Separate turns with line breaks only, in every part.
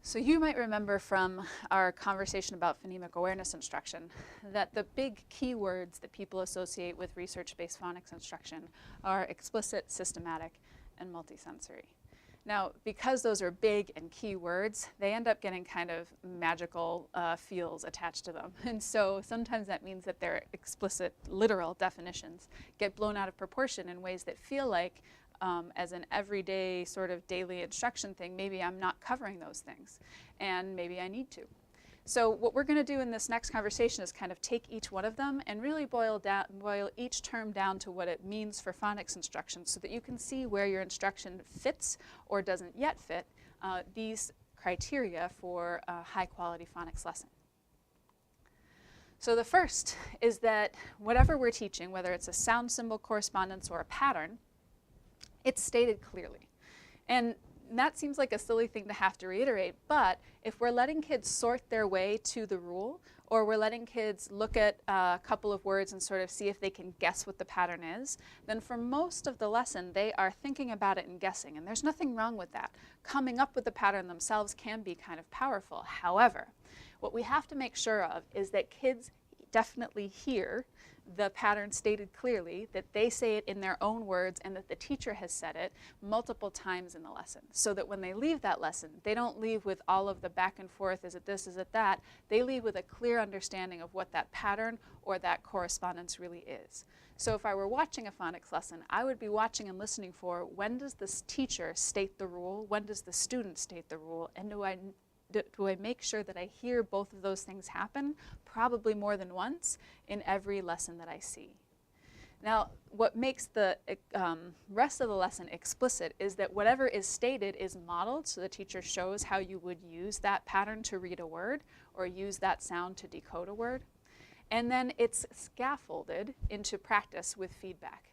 So you might remember from our conversation about phonemic awareness instruction that the big keywords that people associate with research-based phonics instruction are explicit, systematic, and multisensory. Now, because those are big and key words, they end up getting kind of magical feels attached to them. And so sometimes that means that their explicit, literal definitions get blown out of proportion in ways that feel like as an everyday sort of daily instruction thing, maybe I'm not covering those things, and maybe I need to. So what we're going to do in this next conversation is kind of take each one of them and really boil each term down to what it means for phonics instruction so that you can see where your instruction fits or doesn't yet fit these criteria for a high-quality phonics lesson. So the first is that whatever we're teaching, whether it's a sound symbol correspondence or a pattern, it's stated clearly. And that seems like a silly thing to have to reiterate, but if we're letting kids sort their way to the rule, or we're letting kids look at a couple of words and sort of see if they can guess what the pattern is, then for most of the lesson they are thinking about it and guessing, and there's nothing wrong with that. Coming up with the pattern themselves can be kind of powerful. However, what we have to make sure of is that kids definitely hear the pattern stated clearly, that they say it in their own words, and that the teacher has said it multiple times in the lesson, so that when they leave that lesson, they don't leave with all of the back and forth, is it this, is it that? They leave with a clear understanding of what that pattern or that correspondence really is. So if I were watching a phonics lesson, I would be watching and listening for, when does this teacher state the rule? When does the student state the rule? And do I make sure that I hear both of those things happen, probably more than once, in every lesson that I see? Now, what makes the rest of the lesson explicit is that whatever is stated is modeled, so the teacher shows how you would use that pattern to read a word or use that sound to decode a word. And then it's scaffolded into practice with feedback.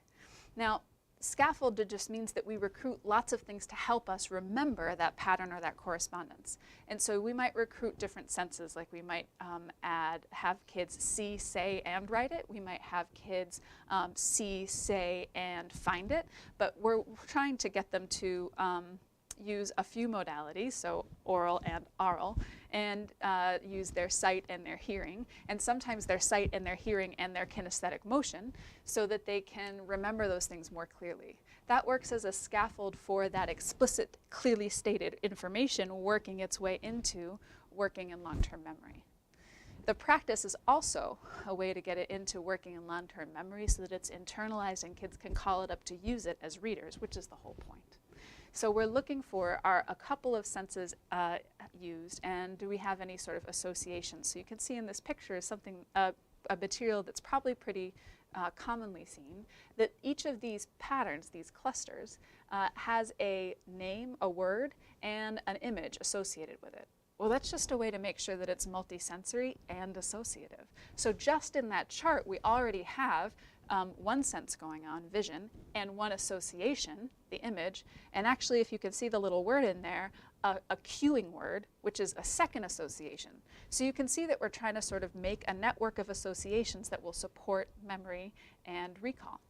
Now, scaffolded just means that we recruit lots of things to help us remember that pattern or that correspondence. And so we might recruit different senses, like we might have kids see, say, and write it. We might have kids see, say, and find it. But we're trying to get them to use a few modalities, so oral and aural, and use their sight and their hearing, and sometimes their sight and their hearing and their kinesthetic motion, so that they can remember those things more clearly. That works as a scaffold for that explicit, clearly stated information working its way into working in long-term memory. The practice is also a way to get it into working in long-term memory so that it's internalized and kids can call it up to use it as readers, which is the whole point. So we're looking for a couple of senses used, and do we have any sort of associations? So you can see in this picture is something, a material that's probably pretty commonly seen, that each of these patterns, these clusters, has a name, a word, and an image associated with it. Well, that's just a way to make sure that it's multisensory and associative. So just in that chart, we already have one sense going on, vision, and one association, the image, and actually, if you can see the little word in there, a cueing word, which is a second association. So you can see that we're trying to sort of make a network of associations that will support memory and recall.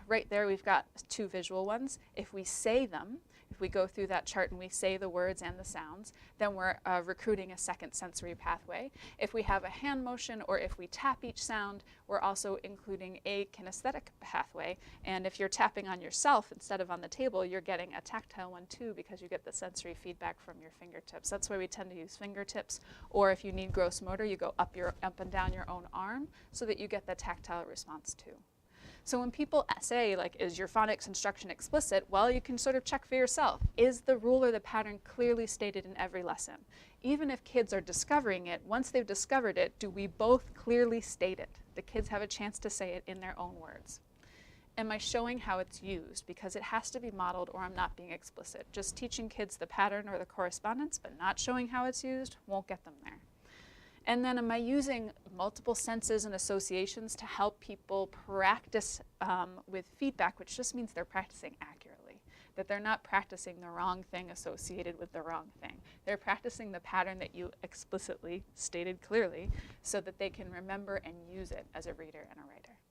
Right there, we've got two visual ones. If we say them, if we go through that chart and we say the words and the sounds, then we're recruiting a second sensory pathway. If we have a hand motion or if we tap each sound, we're also including a kinesthetic pathway. And if you're tapping on yourself instead of on the table, you're getting a tactile one too, because you get the sensory feedback from your fingertips. That's why we tend to use fingertips. Or if you need gross motor, you go up and down your own arm so that you get the tactile response too. So when people say, like, is your phonics instruction explicit? Well, you can sort of check for yourself. Is the rule or the pattern clearly stated in every lesson? Even if kids are discovering it, once they've discovered it, do we both clearly state it? The kids have a chance to say it in their own words. Am I showing how it's used? Because it has to be modeled or I'm not being explicit. Just teaching kids the pattern or the correspondence, but not showing how it's used, won't get them there. And then am I using multiple senses and associations to help people practice with feedback, which just means they're practicing accurately, that they're not practicing the wrong thing associated with the wrong thing. They're practicing the pattern that you explicitly stated clearly so that they can remember and use it as a reader and a writer.